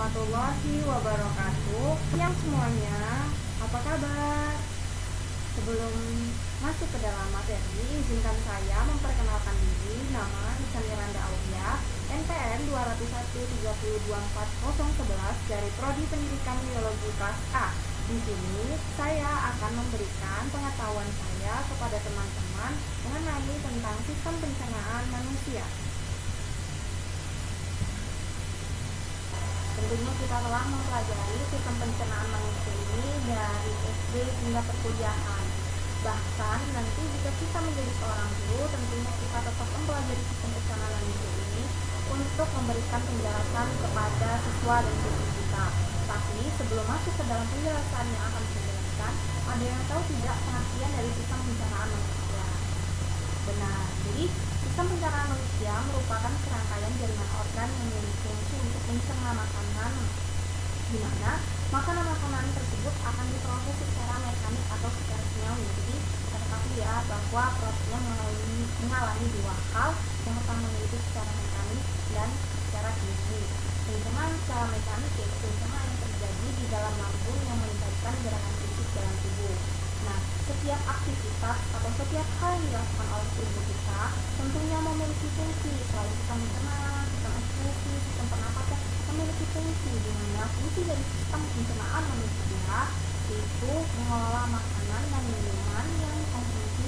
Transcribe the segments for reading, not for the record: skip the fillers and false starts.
warahmatullahi wabarakatuh. Siang semuanya, apa kabar? Sebelum masuk ke dalam materi, izinkan saya memperkenalkan diri. Nama Nisa Miranda Aulia, NPM 20132240011 dari Prodi Pendidikan Biologi kelas A. Di sini saya akan memberikan pengetahuan saya kepada teman-teman mengenai tentang sistem pencernaan manusia. Tentunya kita telah mempelajari sistem pencernaan manusia ini dari SD hingga perkuliahan. Bahkan nanti jika kita menjadi seorang guru, tentunya kita tetap mempelajari sistem pencernaan manusia ini untuk memberikan penjelasan kepada siswa dan siswi kita. Tapi sebelum masuk ke dalam penjelasan yang akan saya jelaskan, ada yang tahu tidak pengertian dari sistem pencernaan manusia? Benar, jadi sistem pencernaan manusia merupakan serangkaian jaringan organ yang memiliki fungsi untuk mencerna makanan, di mana makanan-makanan tersebut akan diproses secara mekanik atau secara kimiawi. Jadi kita ketahui ya bahwa prosesnya mengalami dua hal, yang pertama yaitu secara mekanik dan secara kimiawi. Pencernaan secara mekanik yaitu pencernaan yang terjadi di dalam lambung yang melibatkan gerakan fisik dalam tubuh. Nah, setiap aktivitas atau setiap hal yang dilakukan oleh tubuh kita tentunya memiliki fungsi. Selain sistem pencernaan, sistem ekskresi, sistem pernapasan memiliki fungsi, di mana fungsi dari sistem pencernaan manusia yaitu mengelola makanan dan minuman yang konsumsi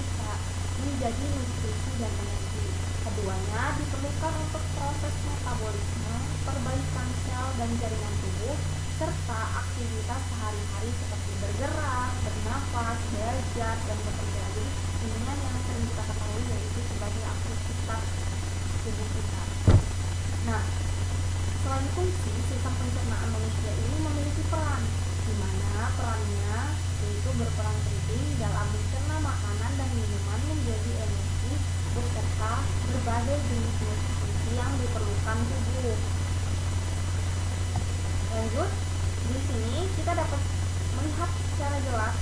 menjadi nutrisi dan energi. Keduanya diperlukan untuk proses metabolisme, perbaikan sel dan jaringan tubuh, serta aktivitas sehari-hari seperti bergerak, bernafas, belajar, dan bekerja. Jadi intinya yang sering kita ketahui yaitu sebagai aktivitas tubuh kita. Nah, selain fungsi, sistem pencernaan manusia ini memiliki peran, di mana perannya yaitu berperan penting dalam mencerna makanan dan minuman menjadi energi beserta berbagai jenis nutrisi yang diperlukan tubuh. Lanjut, di sini kita dapat melihat secara jelas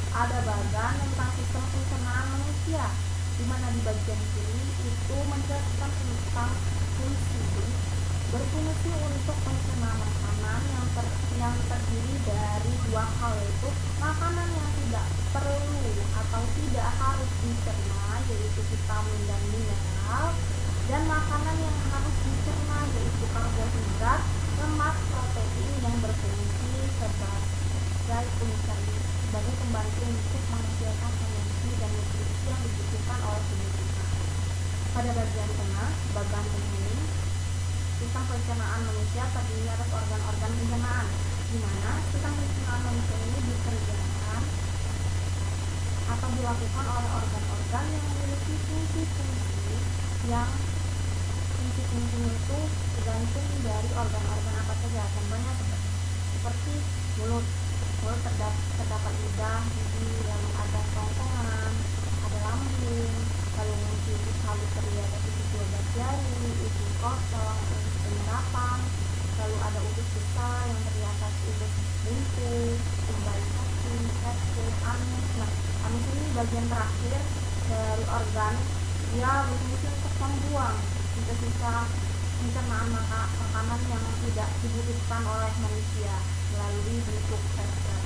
ada bagian tentang sistem pencernaan manusia, di mana di bagian sini itu menjelaskan tentang fungsi, berfungsi untuk mencerna makanan yang terdiri dari dua hal, yaitu makanan yang tidak perlu atau tidak harus dicerna yaitu vitamin dan mineral, dan makanan yang harus dicerna yaitu karbohidrat, lemak, protein yang berfungsi sebagai pembantu untuk menghasilkan energi dan nutrisi yang dibutuhkan oleh tubuh kita. Pada bagian tengah ini, sistem pencernaan manusia terdiri atas organ-organ pencernaan, di mana sistem pencernaan manusia ini dikerjakan atau dilakukan oleh organ-organ yang memiliki fungsi-fungsi yang fungsi-fungsinya itu tergantung dari organ-organ apa saja. Contohnya seperti mulut terdapat lidah, gigi, lalu ada kerongkongan, ada lambung, lalu usus halus terdiri atas usus 12 jari, usus kosong, usus penyerapan, lalu ada usus besar yang terdiri atas usus buntu, umbai hati, testis, anus. Nah, anus ini bagian terakhir dari organ, dia berfungsi untuk membuang sisa-sisa pencernaan makanan yang tidak dibutuhkan oleh manusia melalui bentuk feses.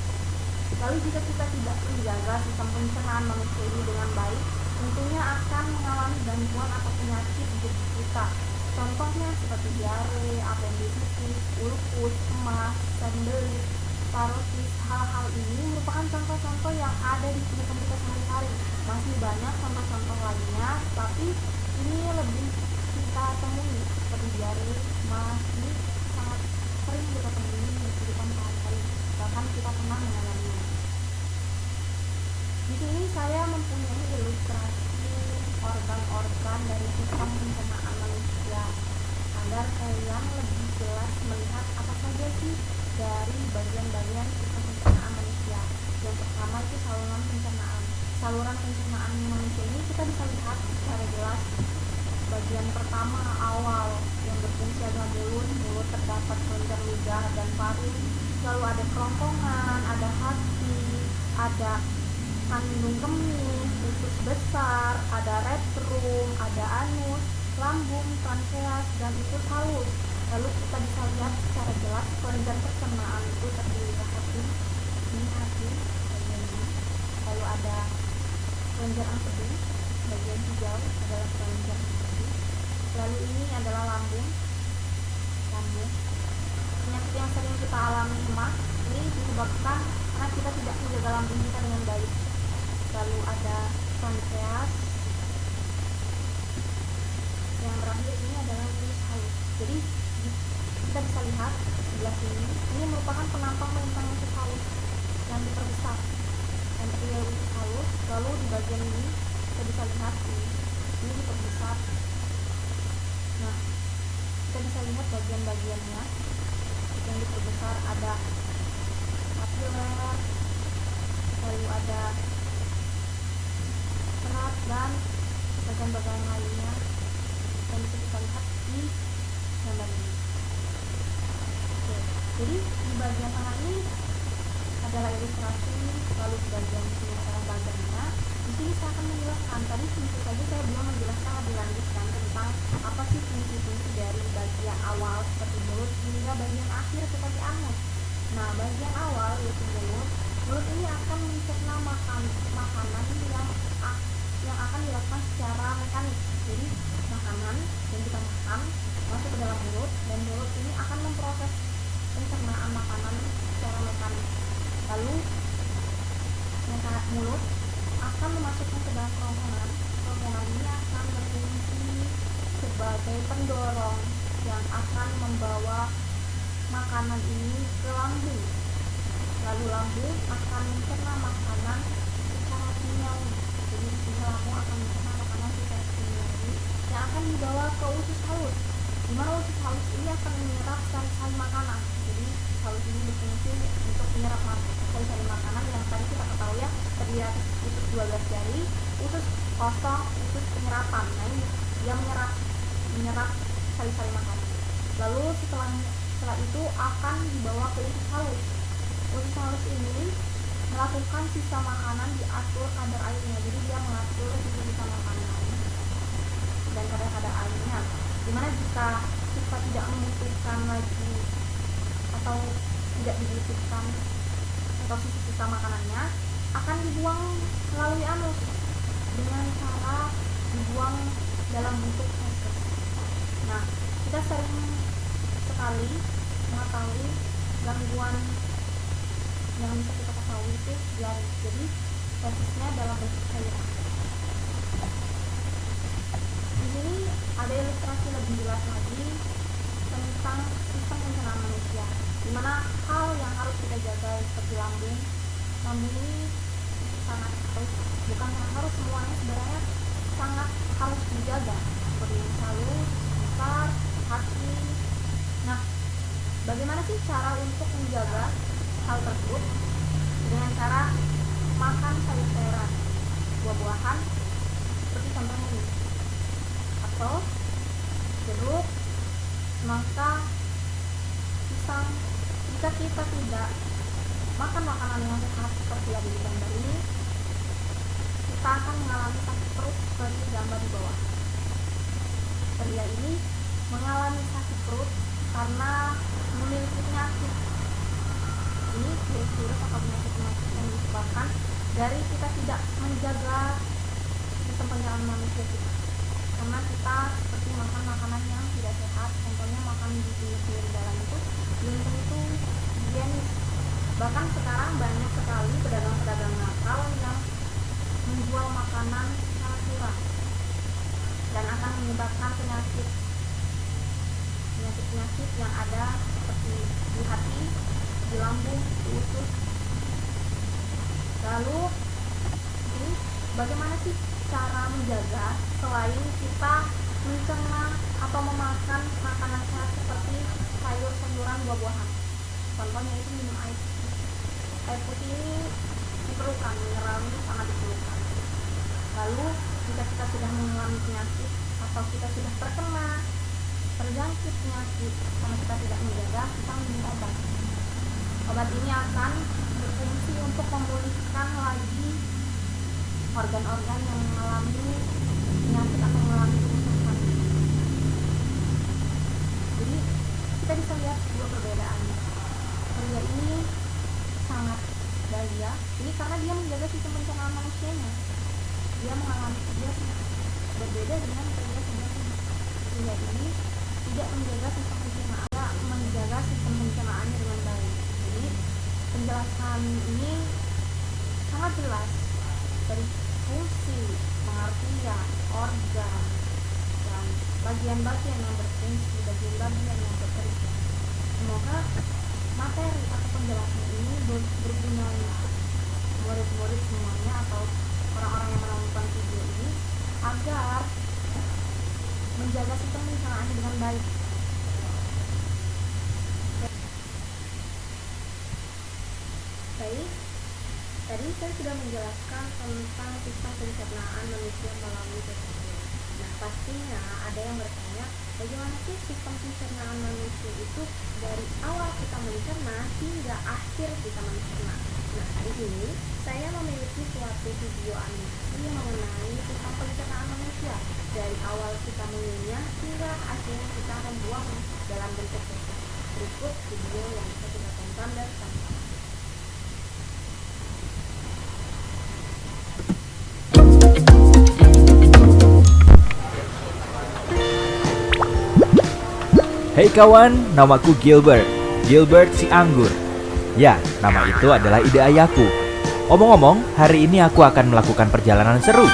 Lalu jika kita tidak menjaga sistem pencernaan manusia ini dengan baik, tentunya akan mengalami gangguan atau penyakit di tubuh kita. Contohnya seperti diare, apendisitis, ulkus, emas, sendelit, parosis. Hal-hal ini merupakan contoh-contoh yang ada di kehidupan kita sehari-hari. Masih banyak contoh-contoh lainnya, tapi ini lebih kita temui seperti diare, emas. Ini sangat sering kita temui di kehidupan sehari-hari, bahkan kita pernah mengalaminya. Di sini saya mempunyai ilustrasi organ-organ dari sistem pencernaan manusia agar kalian lebih jelas melihat apa saja sih dari bagian-bagian sistem pencernaan manusia. Yang pertama itu saluran pencernaan. Saluran pencernaan manusia ini kita bisa lihat secara jelas. Bagian pertama awal yang berfungsi adalah mulut terdapat kelenjar lidah dan paru, lalu ada kerongkongan, ada hati, ada kandung kemih, usus besar, ada retrum, ada anus, lambung, pankreas, dan usus halus. Lalu kita bisa lihat secara jelas kelenjar pencernaan itu terdiri dari hati, ini hati bagian ini, lalu ada kelenjar empedu bagian hijau adalah kelenjar empedu, lalu ini adalah lambung. Penyakit yang sering kita alami emah ini disebabkan karena kita tidak menjaga lambung kita dengan baik. Lalu ada pankreas, yang terakhir ini adalah usus halus. Jadi kita bisa lihat sebelah ini merupakan penampang melintang usus halus yang diperbesar dan terdiri usus halus. Lalu di bagian ini kita bisa lihat ini diperbesar. Nah, kita bisa lihat bagian-bagiannya yang diperbesar, ada papiler, lalu ada serat dan bagian-bagian lainnya yang bisa kita lihat di gambar ini. Oke, jadi di bagian tengah ini adalah ilustrasi, lalu di bagian sini adalah gambarnya. Di sini saya akan menjelaskan, tadi tentu saja saya belum menjelaskan lebih lanjut tentang apa sih fungsi-fungsi dari bagian awal seperti mulut hingga bagian akhir seperti anus. Nah, bagian awal yaitu mulut ini akan mencerna makanan yang akan dilakukan secara mekanis. Jadi makanan yang kita makan masuk ke dalam mulut dan mulut ini akan memproses pencernaan makanan secara mekanis. Lalu mulut akan memasukkan ke dalam kerongkongan. Kerongkongan ini akan berfungsi sebagai pendorong yang akan membawa makanan ini ke lambung. Lalu lambung akan mencerna makanan secara kimiawi. Jadi di sini lambung akan mencerna makanan secara kimiawi yang akan dibawa ke usus halus. Di mana usus halus ini akan menyerap sari-sari makanan. Jadi halus ini berfungsi untuk menyerap sari-sari makanan yang tadi kita ketahui ya, terdiri atas usus 12 jari, usus kosong, usus penyerapan. Nah, ini dia menyerap sari-sari makanan. Lalu setelah itu akan dibawa ke usus halus. Usus halus ini melakukan sisa makanan diatur kadar airnya. Jadi dia mengatur sisa makanan dan kadar airnya. Dimana jika kita tidak membutuhkan lagi atau tidak dibutuhkan atau sisa makanannya akan dibuang melalui anus dengan cara dibuang dalam bentuk feses. Nah, kita sering sekali mengetahui gangguan yang bisa kita ketahui itu diare. Jadi fesesnya dalam bentuk cairan. Di sini ada ilustrasi lebih jelas lagi tentang sistem pencernaan manusia, di mana hal yang harus kita jaga seperti lambung ini sangat harus semuanya sebenarnya sangat harus dijaga, seperti halus, besar, hati. Nah, bagaimana sih cara untuk menjaga hal tersebut? Dengan cara makan sayur-sayuran, buah-buahan, seperti contohnya ini, apel, jeruk, semangka, pisang. Jika kita tidak makan makanan yang sehat seperti yang di gambar ini, kita akan mengalami sakit perut seperti gambar di bawah. Pria ini mengalami sakit perut karena memiliki penyakit. Ini virus atau penyakit yang disebabkan dari kita tidak menjaga sistem pencernaan manusia kita. Karena kita seperti makan makanan yang tidak sehat, contohnya makan di pinggir jalan itu belum tentu higienis. Bahkan sekarang banyak sekali pedagang-pedagang nakal yang menjual makanan secara curang dan akan menyebabkan penyakit yang ada seperti di hati, di lambung, di usus. Lalu ini bagaimana sih cara menjaga selain kita mencerna atau memakan makanan sehat seperti sayur-sayuran, buah-buahan? Contohnya itu minum air putih ini diperlukan, mineral ini sangat diperlukan. Lalu jika kita sudah mengalami penyakit atau kita sudah terjangkit penyakit karena kita tidak menjaga, kita minum obat. Obat ini akan berfungsi untuk memulihkan lagi organ-organ yang mengalami penyakit atau mengalami kerusakan. Jadi kita bisa lihat dua perbedaan. Pria ini sangat bahagia, ini karena dia menjaga sistem pencernaan manusianya. Dia berbeda dengan pria sebelumnya. Pria ini tidak menjaga sistem pencernaannya dengan baik. Jadi penjelasan ini sangat jelas dari fungsi, pengertian, organ, dan bagian-bagian yang berfungsi, bagian-bagian yang bekerja. Semoga materi atau penjelasan ini berguna untuk murid-murid semuanya atau orang-orang yang menonton video ini agar menjaga sistem pencernaannya dengan baik. Baik, tadi saya sudah menjelaskan tentang sistem pencernaan manusia melalui tersebut. Nah, pastinya ada yang bertanya, bagaimana sih sistem pencernaan manusia itu dari awal kita mencerna hingga akhir kita mencerna. Nah, di sini saya memiliki suatu video animasi mengenai sistem pencernaan manusia dari awal kita mengunyah hingga akhirnya kita membuang dalam bentuk kecil. Berikut video yang bisa kita tonton dan sama-sama. Hey kawan, namaku Gilbert si anggur. Ya, nama itu adalah ide ayahku. Omong-omong, hari ini aku akan melakukan perjalanan seru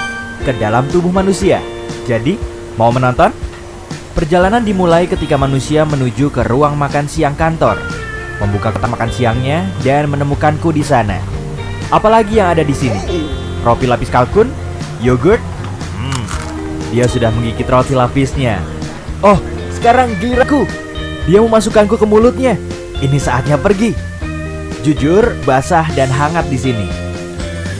ke dalam tubuh manusia. Jadi, mau menonton? Perjalanan dimulai ketika manusia menuju ke ruang makan siang kantor, membuka kotak makan siangnya dan menemukanku di sana. Apalagi yang ada di sini? Roti lapis kalkun, yogurt. Dia sudah menggigit roti lapisnya. Oh, sekarang giliranku. Dia memasukkanku ke mulutnya. Ini saatnya pergi. Jujur, basah dan hangat di sini.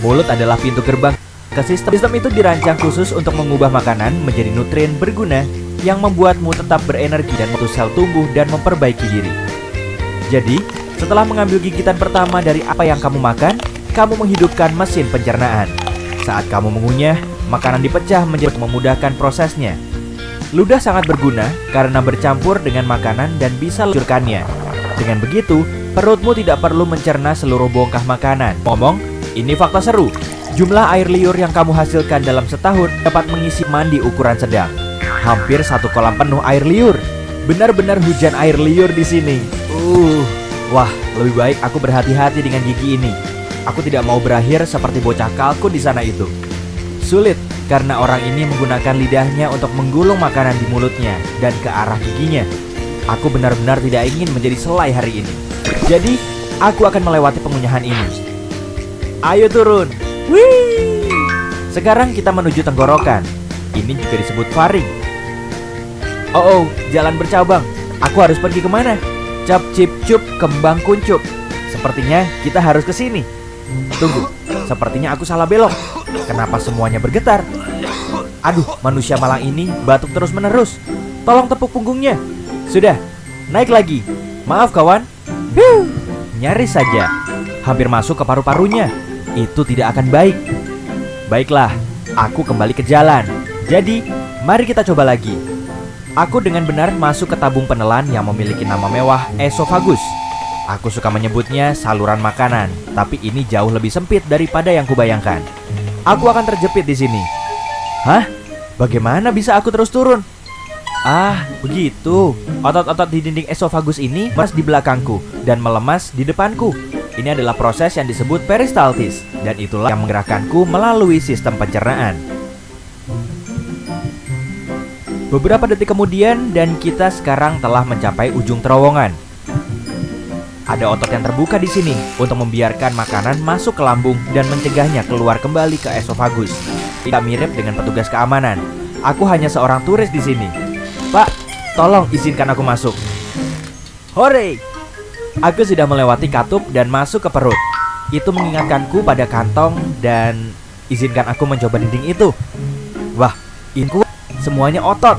Mulut adalah pintu gerbang ke sistem. Sistem itu dirancang khusus untuk mengubah makanan menjadi nutrien berguna yang membuatmu tetap berenergi dan membantu sel tumbuh dan memperbaiki diri. Jadi, setelah mengambil gigitan pertama dari apa yang kamu makan, kamu menghidupkan mesin pencernaan. Saat kamu mengunyah, makanan dipecah menjadi memudahkan prosesnya. Ludah sangat berguna karena bercampur dengan makanan dan bisa meluncurkannya. Dengan begitu, perutmu tidak perlu mencerna seluruh bongkah makanan. Ngomong, ini fakta seru. Jumlah air liur yang kamu hasilkan dalam setahun dapat mengisi mandi ukuran sedang. Hampir 1 kolam penuh air liur. Benar-benar hujan air liur di sini. Wah, lebih baik aku berhati-hati dengan gigi ini. Aku tidak mau berakhir seperti bocah kalkun di sana itu. Sulit karena orang ini menggunakan lidahnya untuk menggulung makanan di mulutnya dan ke arah giginya. Aku benar-benar tidak ingin menjadi selai hari ini. Jadi, aku akan melewati pengunyahan ini. Ayo turun. Wih! Sekarang kita menuju tenggorokan. Ini juga disebut faring. Oh, jalan bercabang. Aku harus pergi kemana? Cap cip cup kembang kuncup. Sepertinya kita harus ke sini. Tunggu, sepertinya aku salah belok. Kenapa semuanya bergetar? Aduh, manusia malang ini batuk terus-menerus. Tolong tepuk punggungnya. Sudah, naik lagi. Maaf kawan. Nyaris saja. Hampir masuk ke paru-parunya. Itu tidak akan baik. Baiklah, aku kembali ke jalan. Jadi, mari kita coba lagi. Aku dengan benar masuk ke tabung penelan yang memiliki nama mewah esofagus. Aku suka menyebutnya saluran makanan, tapi ini jauh lebih sempit daripada yang kubayangkan. Aku akan terjepit di sini. Hah? Bagaimana bisa aku terus turun? Ah, begitu. Otot-otot di dinding esofagus ini meras di belakangku dan melemas di depanku. Ini adalah proses yang disebut peristaltis, dan itulah yang menggerakkanku melalui sistem pencernaan. Beberapa detik kemudian, dan kita sekarang telah mencapai ujung terowongan. Ada otot yang terbuka di sini untuk membiarkan makanan masuk ke lambung dan mencegahnya keluar kembali ke esofagus. Tidak mirip dengan petugas keamanan. Aku hanya seorang turis di sini. Pak, tolong izinkan aku masuk. Hore! Aku sudah melewati katup dan masuk ke perut. Itu mengingatkanku pada kantong dan izinkan aku mencoba dinding itu. Wah, ini semuanya otot.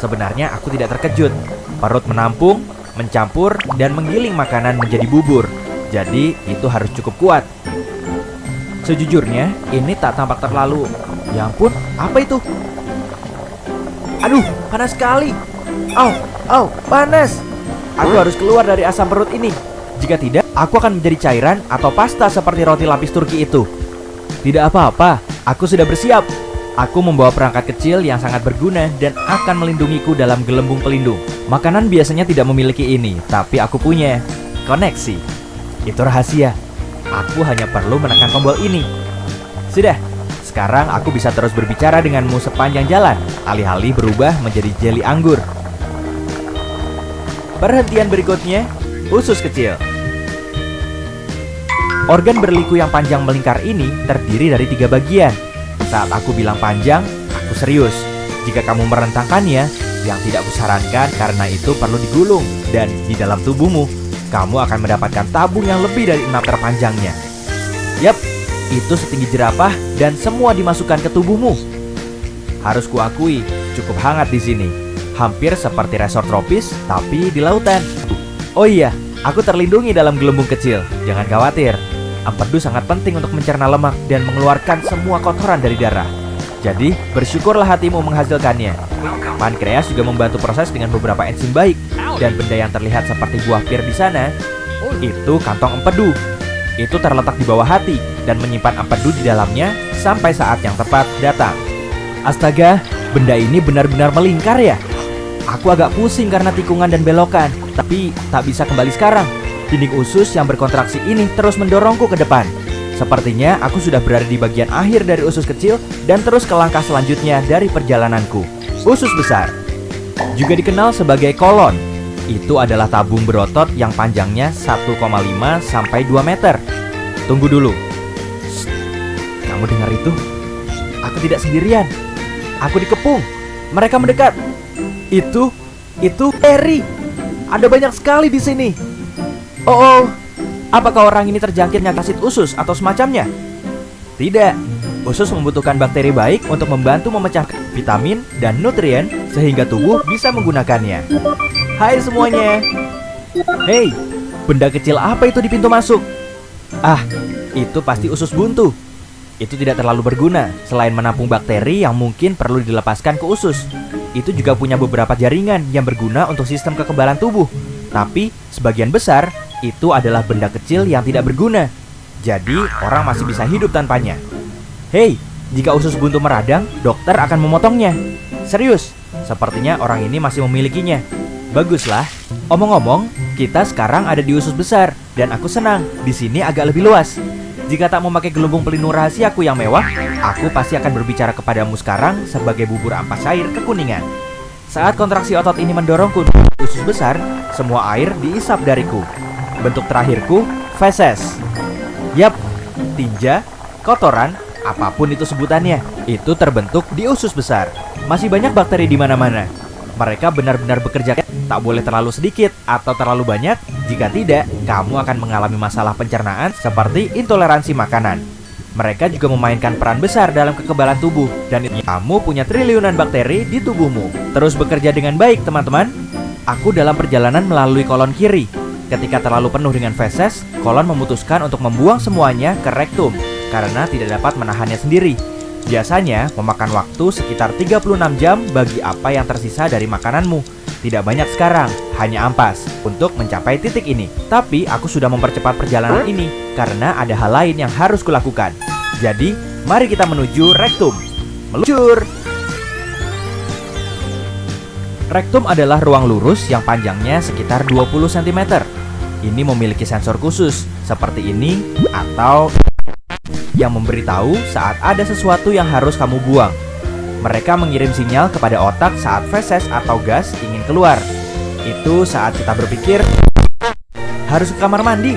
Sebenarnya aku tidak terkejut. Perut menampung, mencampur, dan menggiling makanan menjadi bubur. Jadi itu harus cukup kuat. Sejujurnya ini tak tampak terlalu. Ya ampun, apa itu? Aduh, panas sekali. Au, panas. Aku harus keluar dari asam perut ini. Jika tidak, aku akan menjadi cairan atau pasta seperti roti lapis Turki itu. Tidak apa-apa, aku sudah bersiap. Aku membawa perangkat kecil yang sangat berguna dan akan melindungiku dalam gelembung pelindung. Makanan biasanya tidak memiliki ini, tapi aku punya. Koneksi. Itu rahasia. Aku hanya perlu menekan tombol ini. Sudah, sekarang aku bisa terus berbicara denganmu sepanjang jalan, alih-alih berubah menjadi jeli anggur. Perhentian berikutnya, usus kecil. Organ berliku yang panjang melingkar ini terdiri dari 3 bagian. Saat aku bilang panjang, aku serius. Jika kamu merentangkannya, yang tidak kusarankan karena itu perlu digulung. Dan di dalam tubuhmu, kamu akan mendapatkan tabung yang lebih dari 6 meter panjangnya. Yap, itu setinggi jerapah dan semua dimasukkan ke tubuhmu. Harus kuakui, cukup hangat di sini. Hampir seperti resort tropis, tapi di lautan. Oh iya, aku terlindungi dalam gelembung kecil. Jangan khawatir. Empedu sangat penting untuk mencerna lemak dan mengeluarkan semua kotoran dari darah. Jadi, bersyukurlah hatimu menghasilkannya. Pankreas juga membantu proses dengan beberapa enzim baik. Dan benda yang terlihat seperti buah pir di sana, itu kantong empedu. Itu terletak di bawah hati dan menyimpan empedu di dalamnya sampai saat yang tepat datang. Astaga, benda ini benar-benar melingkar ya? Aku agak pusing karena tikungan dan belokan, tapi tak bisa kembali sekarang. Dinding usus yang berkontraksi ini terus mendorongku ke depan. Sepertinya aku sudah berada di bagian akhir dari usus kecil dan terus ke langkah selanjutnya dari perjalananku. Usus besar, juga dikenal sebagai kolon. Itu adalah tabung berotot yang panjangnya 1,5 sampai 2 meter. Tunggu dulu. Shh, kamu dengar itu? Aku tidak sendirian. Aku dikepung. Mereka mendekat. Itu Harry. Ada banyak sekali di sini. Oh, apakah orang ini terjangkit nyakit usus atau semacamnya? Tidak. Usus membutuhkan bakteri baik untuk membantu memecah vitamin dan nutrien sehingga tubuh bisa menggunakannya. Hai semuanya. Hei, benda kecil apa itu di pintu masuk? Ah, itu pasti usus buntu. Itu tidak terlalu berguna selain menampung bakteri yang mungkin perlu dilepaskan ke usus. Itu juga punya beberapa jaringan yang berguna untuk sistem kekebalan tubuh. Tapi sebagian besar itu adalah benda kecil yang tidak berguna. Jadi orang masih bisa hidup tanpanya. Hei, jika usus buntu meradang, dokter akan memotongnya. Serius, sepertinya orang ini masih memilikinya. Baguslah. Omong-omong, kita sekarang ada di usus besar dan aku senang. Di sini agak lebih luas. Jika tak memakai gelembung pelindung rahasiaku yang mewah, aku pasti akan berbicara kepadamu sekarang sebagai bubur ampas air kekuningan. Saat kontraksi otot ini mendorongku ke usus besar, semua air diisap dariku. Bentuk terakhirku, feses. Yap, tinja, kotoran, apapun itu sebutannya, itu terbentuk di usus besar. Masih banyak bakteri di mana-mana. Mereka benar-benar bekerja, tak boleh terlalu sedikit atau terlalu banyak. Jika tidak, kamu akan mengalami masalah pencernaan seperti intoleransi makanan. Mereka juga memainkan peran besar dalam kekebalan tubuh. Dan kamu punya triliunan bakteri di tubuhmu. Terus bekerja dengan baik, teman-teman. Aku dalam perjalanan melalui kolon kiri. Ketika terlalu penuh dengan feses, kolon memutuskan untuk membuang semuanya ke rektum karena tidak dapat menahannya sendiri. Biasanya memakan waktu sekitar 36 jam bagi apa yang tersisa dari makananmu. Tidak banyak sekarang, hanya ampas untuk mencapai titik ini. Tapi aku sudah mempercepat perjalanan ini karena ada hal lain yang harus kulakukan. Jadi, mari kita menuju rektum. Meluncur! Rektum adalah ruang lurus yang panjangnya sekitar 20 cm. Ini memiliki sensor khusus seperti ini atau yang memberitahu saat ada sesuatu yang harus kamu buang. Mereka mengirim sinyal kepada otak saat feses atau gas ingin keluar. Itu saat kita berpikir harus ke kamar mandi.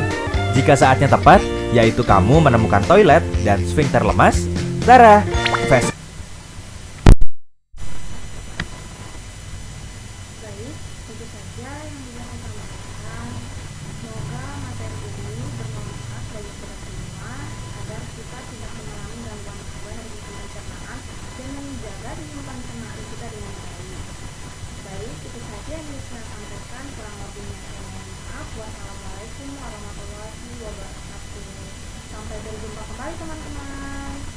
Jika saatnya tepat, yaitu kamu menemukan toilet dan sfinkter lemas, darah, feses. Baik, itu saja yang bisa saya sampaikan. Semoga materi ini bermanfaat bagi kita semua agar kita tidak mengalami gangguan dari sistem pencernaan dan menjaga sistem pencernaan kita dengan baik. Baik, itu saja yang bisa saya sampaikan. Kurang lebihnya saya mohon maaf. Wassalamualaikum warahmatullahi wabarakatuh. Sampai berjumpa kembali teman-teman.